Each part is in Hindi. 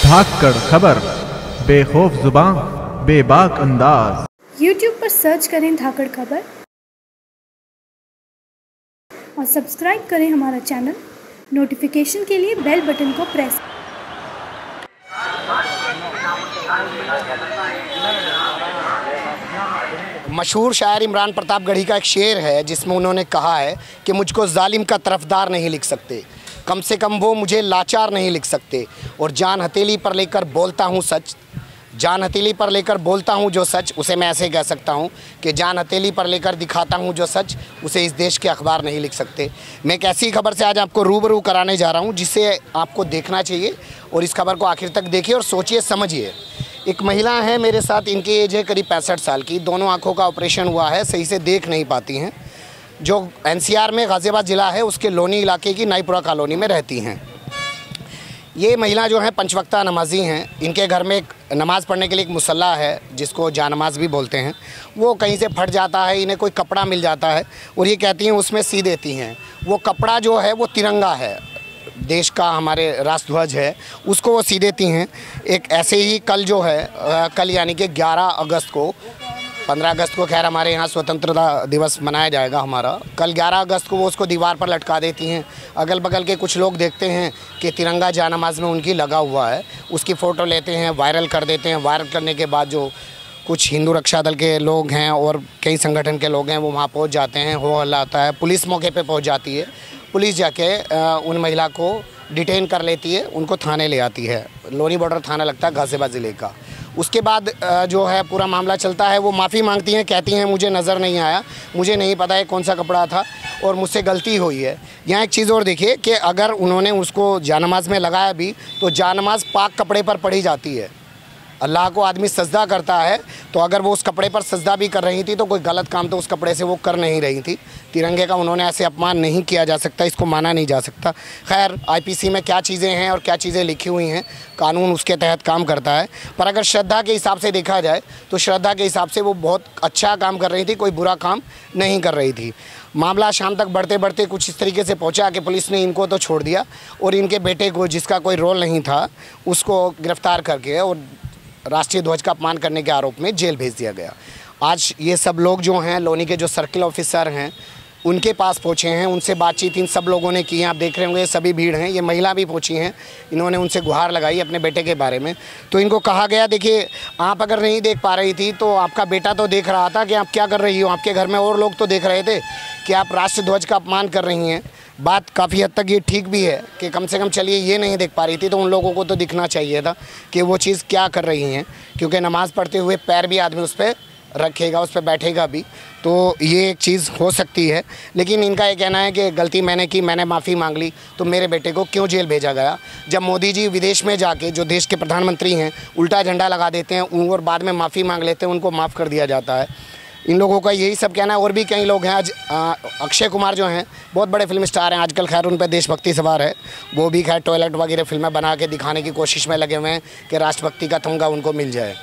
धाकड़ खबर, बेखौफ जुबान, बेबाक अंदाज। YouTube पर सर्च करें धाकड़ खबर और सब्सक्राइब करें हमारा चैनल। नोटिफिकेशन के लिए बेल बटन को प्रेस। मशहूर शायर इमरान प्रतापगढ़ी का एक शेर है जिसमें उन्होंने कहा है कि मुझको जालिम का तरफदार नहीं लिख सकते, कम से कम वो मुझे लाचार नहीं लिख सकते। और जान हथेली पर लेकर बोलता हूँ सच, जान हथेली पर लेकर बोलता हूँ जो सच, उसे मैं ऐसे कह सकता हूँ कि जान हथेली पर लेकर दिखाता हूँ जो सच, उसे इस देश के अखबार नहीं लिख सकते। मैं एक ऐसी खबर से आज आपको रूबरू कराने जा रहा हूँ जिसे आपको देखना चाहिए और इस खबर को आखिर तक देखिए और सोचिए समझिए। एक महिला है मेरे साथ, इनकी एज है करीब 65 साल की, दोनों आँखों का ऑपरेशन हुआ है, सही से देख नहीं पाती हैं। जो NCR में गाज़ियाबाद ज़िला है उसके लोनी इलाके की नाईपुरा कॉलोनी में रहती हैं। ये महिला जो है पंचवक्ता नमाजी हैं। इनके घर में एक नमाज़ पढ़ने के लिए एक मुसल्ला है जिसको जानमाज़ भी बोलते हैं। वो कहीं से फट जाता है, इन्हें कोई कपड़ा मिल जाता है और ये कहती हैं उसमें सी देती हैं। वो कपड़ा जो है वो तिरंगा है, देश का हमारे राष्ट्रध्वज है, उसको वो सी देती हैं। एक ऐसे ही कल जो है कल यानी कि 11 अगस्त को, 15 अगस्त को खैर हमारे यहाँ स्वतंत्रता दिवस मनाया जाएगा हमारा, कल 11 अगस्त को वो उसको दीवार पर लटका देती हैं। अगल बगल के कुछ लोग देखते हैं कि तिरंगा जानमाज़ में उनकी लगा हुआ है, उसकी फ़ोटो लेते हैं, वायरल कर देते हैं। वायरल करने के बाद जो कुछ हिंदू रक्षा दल के लोग हैं और कई संगठन के लोग हैं वो वहाँ पहुँच जाते हैं, हो हल्ला आता है, पुलिस मौके पर पहुँच जाती है। पुलिस जाके उन महिला को डिटेन कर लेती है, उनको थाने ले आती है। लोनी बॉर्डर थाना लगता है गाज़ियाबाद ज़िले का। उसके बाद जो है पूरा मामला चलता है। वो माफ़ी मांगती हैं, कहती हैं मुझे नज़र नहीं आया, मुझे नहीं पता है कौन सा कपड़ा था और मुझसे गलती हुई है। यहाँ एक चीज़ और देखिए कि अगर उन्होंने उसको जानमाज़ में लगाया भी तो जानमाज़ पाक कपड़े पर पढ़ी जाती है। अल्लाह को आदमी सजदा करता है, तो अगर वो उस कपड़े पर सजदा भी कर रही थी तो कोई गलत काम तो उस कपड़े से वो कर नहीं रही थी। तिरंगे का उन्होंने ऐसे अपमान नहीं किया जा सकता, इसको माना नहीं जा सकता। खैर IPC में क्या चीज़ें हैं और क्या चीज़ें लिखी हुई हैं, कानून उसके तहत काम करता है। पर अगर श्रद्धा के हिसाब से देखा जाए तो श्रद्धा के हिसाब से वो बहुत अच्छा काम कर रही थी, कोई बुरा काम नहीं कर रही थी। मामला शाम तक बढ़ते बढ़ते कुछ इस तरीके से पहुंचा कि पुलिस ने इनको तो छोड़ दिया और इनके बेटे को, जिसका कोई रोल नहीं था, उसको गिरफ़्तार करके और राष्ट्रीय ध्वज का अपमान करने के आरोप में जेल भेज दिया गया। आज ये सब लोग जो हैं, लोनी के जो सर्किल ऑफिसर हैं, उनके पास पहुँचे हैं, उनसे बातचीत इन सब लोगों ने की है। आप देख रहे होंगे सभी भीड़ हैं। ये महिला भी पहुँची हैं, इन्होंने उनसे गुहार लगाई अपने बेटे के बारे में। तो इनको कहा गया देखिए आप अगर नहीं देख पा रही थी तो आपका बेटा तो देख रहा था कि आप क्या कर रही हो, आपके घर में और लोग तो देख रहे थे कि आप राष्ट्रीय ध्वज का अपमान कर रही हैं। बात काफ़ी हद तक ये ठीक भी है कि कम से कम चलिए ये नहीं देख पा रही थी तो उन लोगों को तो दिखना चाहिए था कि वो चीज़ क्या कर रही हैं, क्योंकि नमाज़ पढ़ते हुए पैर भी आदमी उस पर रखेगा, उस पर बैठेगा भी, तो ये एक चीज़ हो सकती है। लेकिन इनका ये कहना है कि गलती मैंने की, मैंने माफ़ी मांग ली, तो मेरे बेटे को क्यों जेल भेजा गया। जब मोदी जी विदेश में जाके, जो देश के प्रधानमंत्री हैं, उल्टा झंडा लगा देते हैं और बाद में माफ़ी मांग लेते हैं, उनको माफ़ कर दिया जाता है। इन लोगों का यही सब कहना है। और भी कई लोग हैं, आज अक्षय कुमार जो हैं बहुत बड़े फिल्म स्टार हैं, आजकल खैर उन पर देशभक्ति सवार है, वो भी खैर टॉयलेट वगैरह फिल्में बना के दिखाने की कोशिश में लगे हुए हैं कि राष्ट्रभक्ति का तमगा उनको मिल जाए।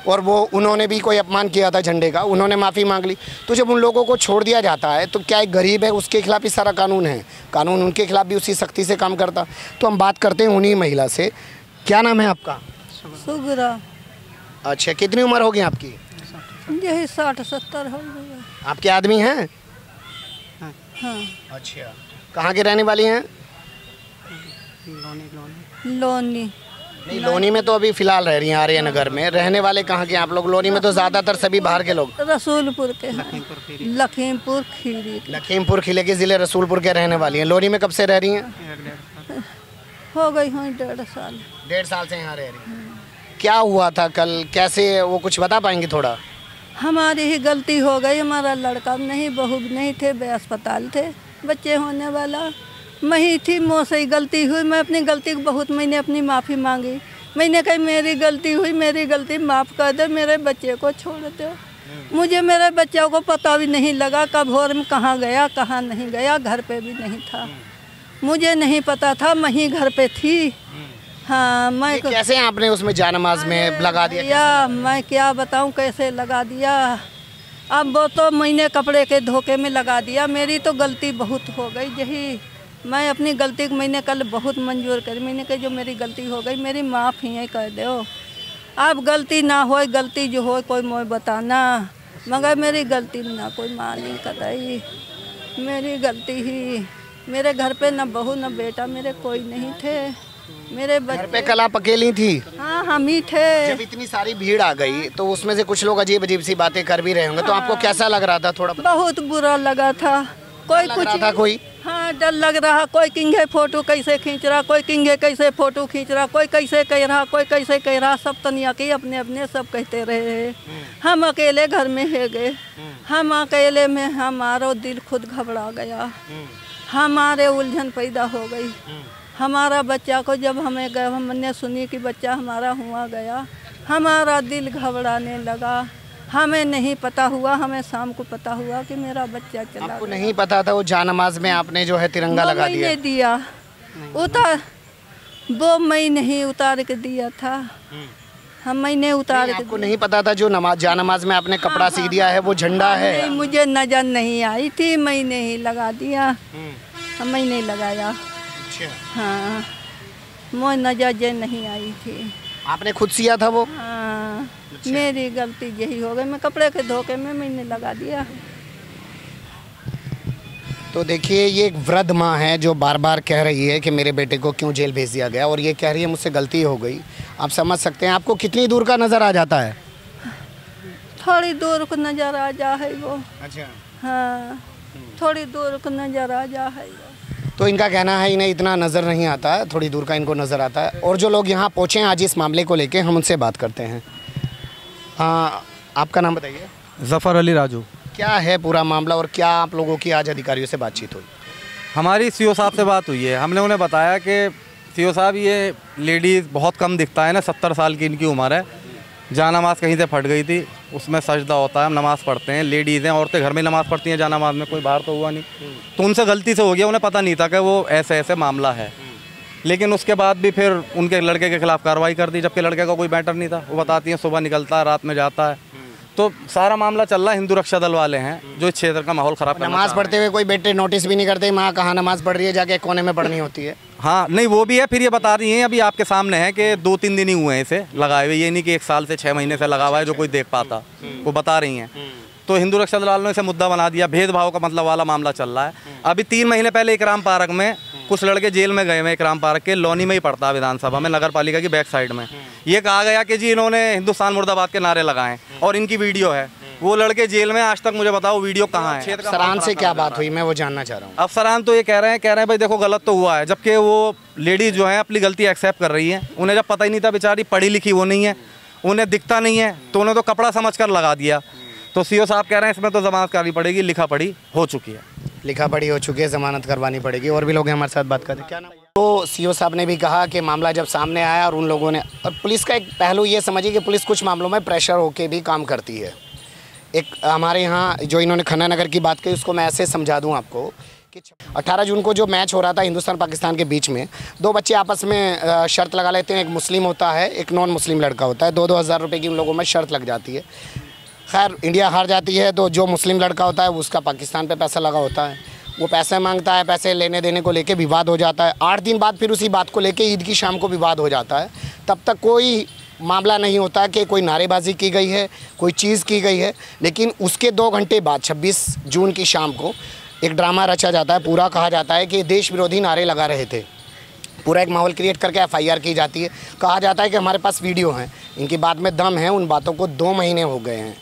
और वो उन्होंने भी कोई अपमान किया था झंडे का, उन्होंने माफ़ी मांग ली। तो जब उन लोगों को छोड़ दिया जाता है तो क्या एक गरीब है उसके खिलाफ ही सारा कानून है, कानून उनके खिलाफ भी उसी सख्ती से काम करता। तो हम बात करते हैं उन्हीं महिला से। क्या नाम है आपका? सुगरा। अच्छा, कितनी उम्र होगी आपकी? यही 60-70 हो गया। आपके आदमी हैं? हाँ। अच्छा, कहाँ के रहने वाली हैं? लोनी। नहीं, लोनी में तो अभी फ़िलहाल रह रही हैं, आर्य नगर में। रहने वाले कहाँ के आप लोग? लोनी में तो ज़्यादातर सभी बाहर के लोग। रसूलपुर के हैं। लखीमपुर खीरी। लखीमपुर खीरी के ज़िले रसूलपुर के रहने वाली हैं। लोनी में कब से रह रही हैं? हो गई हूँ 1.5 साल। 1.5 साल से यहाँ रह रही हैं। क्या हुआ था कल, कैसे, वो कुछ बता पाएंगी थोड़ा? हमारी ही गलती हो गई। हमारा लड़का नहीं, बहू नहीं थे, वे अस्पताल थे, बच्चे होने वाला मैं ही थी, मुझसे ही गलती हुई। मैं अपनी गलती को बहुत, मैंने अपनी माफ़ी मांगी। मैंने कही मेरी गलती हुई, मेरी गलती माफ़ कर दे, मेरे बच्चे को छोड़ दो। मुझे मेरे बच्चों को पता भी नहीं लगा कब भोर में कहाँ गया कहाँ नहीं गया, घर पे भी नहीं था, मुझे नहीं पता था, मैं ही घर पे थी। हाँ, मैं कैसे आपने उसमें जानमाज़ में लगा दिया? मैं क्या बताऊं कैसे लगा दिया। अब वो तो मैंने कपड़े के धोखे में लगा दिया। मेरी तो गलती बहुत हो गई, यही मैं अपनी गलती को मैंने कल बहुत मंजूर करी। मैंने कहा जो मेरी गलती हो गई मेरी माफ़ी है कर दो। अब गलती ना हो, गलती जो हो कोई मोए बताना, मगर मेरी गलती ना कोई मानी कतई, मेरी गलती ही। मेरे घर पे न बहू न बेटा मेरे कोई नहीं थे। मेरे घर पे कल आप अकेली थी? हाँ हम ही थे। जब इतनी सारी भीड़ आ गई तो उसमें से कुछ लोग अजीब अजीब सी बातें कर भी रहे होंगे, तो आपको कैसा लग रहा था? थोड़ा बहुत बुरा लगा था। कोई कुछ था कोई? हाँ डर लग रहा। कोई किंगे फोटो कैसे खींच रहा, कोई किंगे कैसे फोटो खींच रहा, कोई कैसे कह रहा, कोई कैसे कह रहा। सब तनिया के अपने अपने सब कहते रहे। हम अकेले घर में है गए। हम अकेले में हमारा दिल खुद घबरा गया। हमारे उलझन पैदा हो गई। हमारा बच्चा को जब हमें गए हमने सुनी कि बच्चा हमारा हुआ गया, हमारा दिल घबराने लगा। हमें नहीं पता हुआ, हमें शाम को पता हुआ कि मेरा बच्चा चला। आपको नहीं पता था? वो जानमाज में आपने जो है तिरंगा लगा दिया? उतार वो मैं नहीं उतार के दिया था। हम मैंने उतार के। आपको नहीं पता था जो जानमाज में आपने कपड़ा सी दिया है वो झंडा है? नहीं, मुझे नजर नहीं आई थी, मैंने ही लगा दिया। मैंने लगाया। हाँ मुझे नजर नहीं आई थी। आपने खुद सिया था वो? हाँ मेरी गलती यही हो गई। मैं कपड़े के धोखे में मैंने लगा दिया। तो देखिए ये एक वृद्ध माँ है जो बार बार कह रही है कि मेरे बेटे को क्यों जेल भेज दिया गया, और ये कह रही है मुझसे गलती हो गई। आप समझ सकते हैं। आपको कितनी दूर का नज़र आ जाता है? थोड़ी दूर को नज़र आ जा है वो। अच्छा। हाँ थोड़ी दूर को नज़र आ जा है। तो इनका कहना है इन्हें इतना नज़र नहीं आता है, थोड़ी दूर का इनको नज़र आता है। और जो लोग यहाँ पहुँचे हैं आज इस मामले को लेके, हम उनसे बात करते हैं। हाँ आपका नाम बताइए। ज़फ़र अली राजू। क्या है पूरा मामला और क्या आप लोगों की आज अधिकारियों से बातचीत हुई? हमारी सीओ साहब से बात हुई है। हमने उन्हें बताया कि सीओ साहब ये लेडीज़ बहुत कम दिखता है ना, 70 साल की इनकी उम्र है। जानमाज़ कहीं से फट गई थी, उसमें सजदा होता है, हम नमाज़ पढ़ते हैं। लेडीज़ हैं, औरतें घर में नमाज़ पढ़ती हैं जानमाज़ में, कोई बाहर तो हुआ नहीं। तो उनसे गलती से हो गया, उन्हें पता नहीं था कि वो ऐसे ऐसे मामला है। लेकिन उसके बाद भी फिर उनके लड़के के खिलाफ़ कार्रवाई कर दी, जबकि लड़के का कोई मैटर नहीं था। वो बताती हैं सुबह निकलता है रात में जाता है। तो सारा मामला चल रहा है। हिंदू रक्षा दल वाले हैं जो इस क्षेत्र का माहौल ख़राब करना। नमाज़ पढ़ते हुए कोई बेटे नोटिस भी नहीं करते माँ कहाँ नमाज़ पढ़ रही है, जाके कोने में पढ़नी होती है। हाँ नहीं वो भी है। फिर ये बता रही हैं अभी आपके सामने है कि 2-3 दिन ही हुए हैं इसे लगाए हुए, ये नहीं कि 1 साल से 6 महीने से लगा हुआ है जो कोई देख पाता। वो बता रही हैं। तो हिंदू रक्षा दल वालों ने इसे मुद्दा बना दिया। भेदभाव का मतलब वाला मामला चल रहा है। अभी 3 महीने पहले इकराम पार्क में कुछ लड़के जेल में गए हुए। इकराम पार्क के लॉनी में ही पड़ता है विधानसभा में, नगर पालिका की बैक साइड में। ये कहा गया कि जी इन्होंने हिंदुस्तान मुर्दाबाद के नारे लगाए और इनकी वीडियो है। वो लड़के जेल में, आज तक मुझे बताओ वीडियो कहाँ है? अफसरान से क्या बात हुई मैं वो जानना चाह रहा हूँ। अफसरान तो ये कह रहे हैं भाई देखो गलत तो हुआ है, जबकि वो लेडीज़ जो है अपनी गलती एक्सेप्ट कर रही है। उन्हें जब पता ही नहीं था, बेचारी पढ़ी लिखी वो नहीं है, उन्हें दिखता नहीं है, तो उन्हें तो कपड़ा समझ कर लगा दिया। तो सीओ साहब कह रहे हैं इसमें तो जमानत करनी पड़ेगी, लिखा पढ़ी हो चुकी है। लिखा पढ़ी हो चुकी है, जमानत करवानी पड़ेगी। और भी लोग हमारे साथ बात करते हैं। क्या नाम? तो सीओ साहब ने भी कहा कि मामला जब सामने आया और उन लोगों ने, और पुलिस का एक पहलू ये समझिए कि पुलिस कुछ मामलों में प्रेशर होके भी काम करती है। एक हमारे यहाँ जो इन्होंने खन्ना नगर की बात की, उसको मैं ऐसे समझा दूँ आपको कि 18 जून को जो मैच हो रहा था हिंदुस्तान पाकिस्तान के बीच में, 2 बच्चे आपस में शर्त लगा लेते हैं। एक मुस्लिम होता है, एक नॉन मुस्लिम लड़का होता है। 2-2 हज़ार रुपये की उन लोगों में शर्त लग जाती है। खैर इंडिया हार जाती है, तो जो मुस्लिम लड़का होता है उसका पाकिस्तान पे पैसा लगा होता है। वो पैसे मांगता है, पैसे लेने देने को लेके विवाद हो जाता है। 8 दिन बाद फिर उसी बात को लेके ईद की शाम को विवाद हो जाता है। तब तक कोई मामला नहीं होता कि कोई नारेबाजी की गई है, कोई चीज़ की गई है। लेकिन उसके 2 घंटे बाद 26 जून की शाम को एक ड्रामा रचा जाता है। पूरा कहा जाता है कि देश विरोधी नारे लगा रहे थे। पूरा एक माहौल क्रिएट करके FIR की जाती है। कहा जाता है कि हमारे पास वीडियो है, इनकी बात में दम है। उन बातों को 2 महीने हो गए हैं।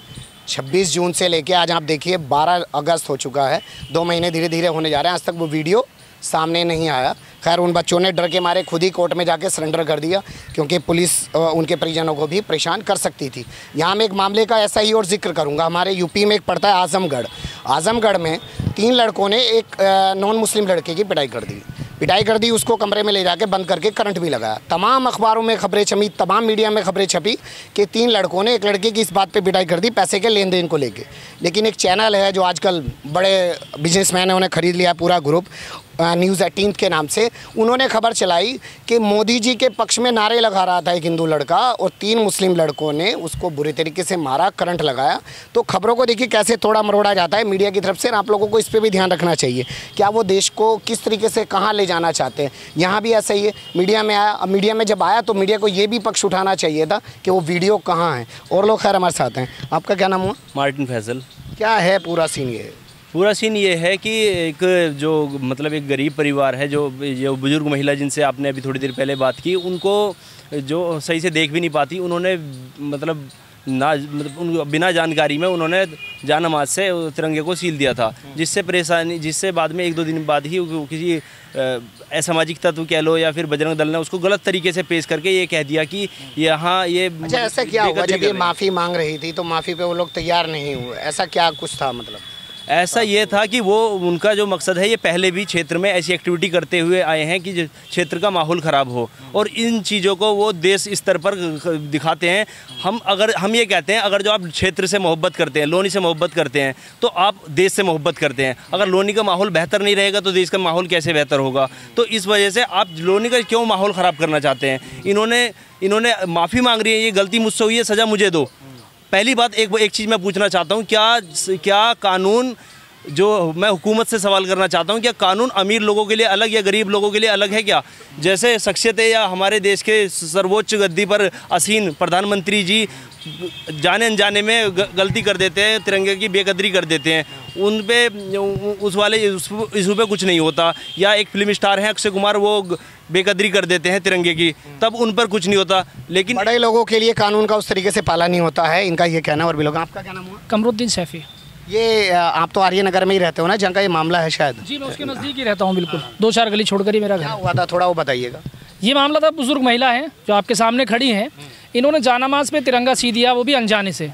26 जून से लेके आज आप देखिए 12 अगस्त हो चुका है। 2 महीने धीरे धीरे होने जा रहे हैं, आज तक वो वीडियो सामने नहीं आया। खैर उन बच्चों ने डर के मारे खुद ही कोर्ट में जाके सरेंडर कर दिया, क्योंकि पुलिस उनके परिजनों को भी परेशान कर सकती थी। यहाँ मैं एक मामले का ऐसा ही और जिक्र करूँगा। हमारे यूपी में एक पड़ता है आजमगढ़। आजमगढ़ में 3 लड़कों ने एक नॉन मुस्लिम लड़के की पिटाई कर दी। उसको कमरे में ले जाके बंद करके करंट भी लगाया। तमाम अखबारों में खबरें छपी, तमाम मीडिया में खबरें छपी कि 3 लड़कों ने एक लड़के की इस बात पे पिटाई कर दी, पैसे के लेन देन को लेके। लेकिन एक चैनल है जो आजकल बड़े बिजनेसमैन है, उन्हें ख़रीद लिया पूरा ग्रुप, न्यूज़ 18 के नाम से, उन्होंने खबर चलाई कि मोदी जी के पक्ष में नारे लगा रहा था एक हिंदू लड़का और 3 मुस्लिम लड़कों ने उसको बुरी तरीके से मारा, करंट लगाया। तो खबरों को देखिए कैसे तोड़ा मरोड़ा जाता है मीडिया की तरफ से। आप लोगों को इस पर भी ध्यान रखना चाहिए, क्या वो देश को किस तरीके से कहाँ ले जाना चाहते हैं। यहाँ भी ऐसा ही है, मीडिया में आया, अब मीडिया में जब आया तो मीडिया को ये भी पक्ष उठाना चाहिए था कि वो वीडियो कहाँ है। और लोग खैर हमारे साथ हैं। आपका क्या नाम हुआ? मार्टिन फैसल। क्या है पूरा सीन? ये पूरा सीन ये है कि एक जो मतलब एक गरीब परिवार है, जो बुज़ुर्ग महिला जिनसे आपने अभी थोड़ी देर पहले बात की, उनको जो सही से देख भी नहीं पाती, उन्होंने मतलब बिना जानकारी में उन्होंने जानमाज़ से तिरंगे को सील दिया था, जिससे बाद में 1-2 दिन बाद ही किसी असामाजिक तत्व कह लो या फिर बजरंग दल ने उसको गलत तरीके से पेश करके ये कह दिया कि यहाँ ये। अच्छा, ऐसा क्या हुआ जब ये माफ़ी मांग रही थी तो माफ़ी पे वो लोग तैयार नहीं हुए? ऐसा क्या कुछ था? मतलब ऐसा ये था कि वो उनका जो मकसद है, ये पहले भी क्षेत्र में ऐसी एक्टिविटी करते हुए आए हैं कि क्षेत्र का माहौल ख़राब हो, और इन चीज़ों को वो देश स्तर पर दिखाते हैं। हम ये कहते हैं, अगर जो आप क्षेत्र से मोहब्बत करते हैं, लोनी से मोहब्बत करते हैं, तो आप देश से मोहब्बत करते हैं। अगर लोनी का माहौल बेहतर नहीं रहेगा तो देश का माहौल कैसे बेहतर होगा? तो इस वजह से आप लोनी का क्यों माहौल ख़राब करना चाहते हैं? इन्होंने माफ़ी मांग रही है, ये गलती मुझसे हुई है, सज़ा मुझे दो। पहली बात, एक चीज़ मैं पूछना चाहता हूँ, क्या कानून, जो मैं हुकूमत से सवाल करना चाहता हूँ, क्या कानून अमीर लोगों के लिए अलग या गरीब लोगों के लिए अलग है क्या? जैसे शख्सियतें या हमारे देश के सर्वोच्च गद्दी पर आसीन प्रधानमंत्री जी जाने अनजाने में गलती कर देते हैं, तिरंगे की बेकदरी कर देते हैं, उन पे उस वाले इशू पे कुछ नहीं होता। या एक फिल्म स्टार हैं अक्षय कुमार, वो बेकदरी कर देते हैं तिरंगे की, तब उन पर कुछ नहीं होता। लेकिन बड़े लोगों के लिए कानून का उस तरीके से पालन नहीं होता है, इनका ये कहना। और भी लोग, आपका क्या नाम हुआ? कमरुद्दीन सैफी। ये आप तो आर्य नगर में ही रहते हो ना, जहाँ का ये मामला है शायद? जी, मैं उसके नज़दीक ही रहता हूँ, बिल्कुल 2-4 गली छोड़कर ही मेरा घर। क्या हुआ था, थोड़ा वो बताइएगा। ये मामला था, बुजुर्ग महिला है जो आपके सामने खड़ी हैं, इन्होंने जानामाज पे तिरंगा सी दिया, वो भी अनजाने से।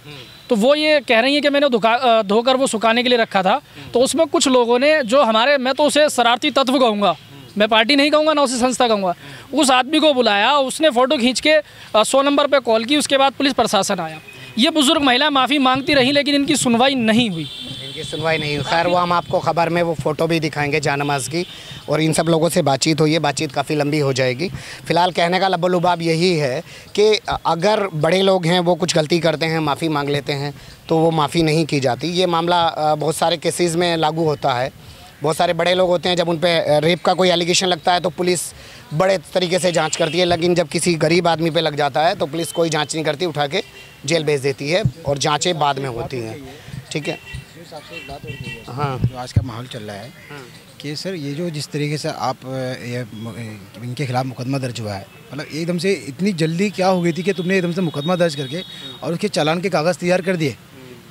तो वो ये कह रही है कि मैंने धोकर वो सुखाने के लिए रखा था। तो उसमें कुछ लोगों ने, जो मैं तो उसे शरारती तत्व कहूँगा, मैं पार्टी नहीं कहूँगा ना उसे संस्था कहूँगा, उस आदमी को बुलाया, उसने फ़ोटो खींच के 100 नंबर पे कॉल की। उसके बाद पुलिस प्रशासन आया। ये बुजुर्ग महिला माफ़ी मांगती रही, लेकिन इनकी सुनवाई नहीं हुई। सुनवाई नहीं हुई। खैर, वो हम आपको खबर में वो फ़ोटो भी दिखाएंगे जानमाज़ की, और इन सब लोगों से बातचीत हुई है, बातचीत काफ़ी लंबी हो जाएगी। फ़िलहाल कहने का लबोलुबाब यही है कि अगर बड़े लोग हैं, वो कुछ गलती करते हैं, माफ़ी मांग लेते हैं, तो वो माफ़ी नहीं की जाती। ये मामला बहुत सारे केसेस में लागू होता है। बहुत सारे बड़े लोग होते हैं, जब उन पे रेप का कोई एलिगेशन लगता है तो पुलिस बड़े तरीके से जांच करती है, लेकिन जब किसी गरीब आदमी पे लग जाता है तो पुलिस कोई जांच नहीं करती, उठा के जेल भेज देती है, और जांचें बाद में होती हैं। ठीक है। हाँ, जो आज का माहौल चल रहा है कि सर, ये जो जिस तरीके से आप इनके खिलाफ मुकदमा दर्ज हुआ है, मतलब एकदम से इतनी जल्दी क्या हो गई थी कि तुमने एकदम से मुकदमा दर्ज करके और उसके चालान के कागज़ तैयार कर दिए,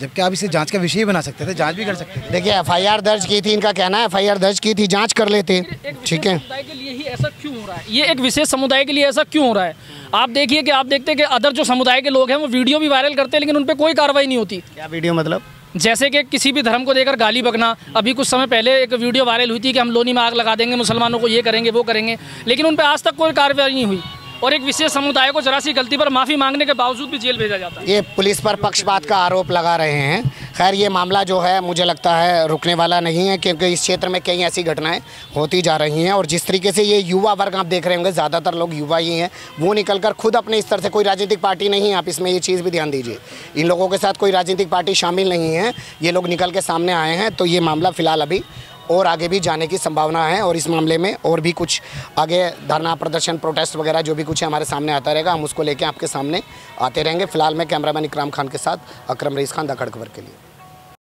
जबकि आप इसे जांच का विषय बना सकते थे, जांच भी कर सकते थे। देखिए, एफआईआर दर्ज की थी, इनका कहना है एफआईआर दर्ज की थी, जांच कर लेते। ठीक है, के लिए ही ऐसा क्यों हो रहा है? ये एक विशेष समुदाय के लिए ऐसा क्यों हो रहा है? आप देखिए कि आप देखते हैं कि अदर जो समुदाय के लोग हैं वो वीडियो भी वायरल करते हैं, लेकिन उन पर कोई कार्रवाई नहीं होती। क्या वीडियो मतलब? जैसे कि किसी भी धर्म को देकर गाली बकना। अभी कुछ समय पहले एक वीडियो वायरल हुई थी कि हम लोनी में आग लगा देंगे, मुसलमानों को ये करेंगे, वो करेंगे, लेकिन उन पर आज तक कोई कार्रवाई नहीं हुई। और एक विशेष समुदाय को जरा सी गलती पर माफ़ी मांगने के बावजूद भी जेल भेजा जाता है। ये पुलिस पर पक्षपात का आरोप लगा रहे हैं। खैर, ये मामला जो है मुझे लगता है रुकने वाला नहीं है, क्योंकि इस क्षेत्र में कई ऐसी घटनाएं होती जा रही हैं। और जिस तरीके से ये युवा वर्ग आप देख रहे होंगे, ज़्यादातर लोग युवा ही हैं, वो निकलकर खुद अपने स्तर से, कोई राजनीतिक पार्टी नहीं है, आप इसमें ये चीज़ भी ध्यान दीजिए, इन लोगों के साथ कोई राजनीतिक पार्टी शामिल नहीं है, ये लोग निकल के सामने आए हैं। तो ये मामला फ़िलहाल अभी और आगे भी जाने की संभावना है, और इस मामले में और भी कुछ आगे धरना, प्रदर्शन, प्रोटेस्ट वगैरह जो भी कुछ है हमारे सामने आता रहेगा, हम उसको लेके आपके सामने आते रहेंगे। फिलहाल मैं कैमरामैन इकराम खान के साथ अकरम रईस खान, द खबर के लिए।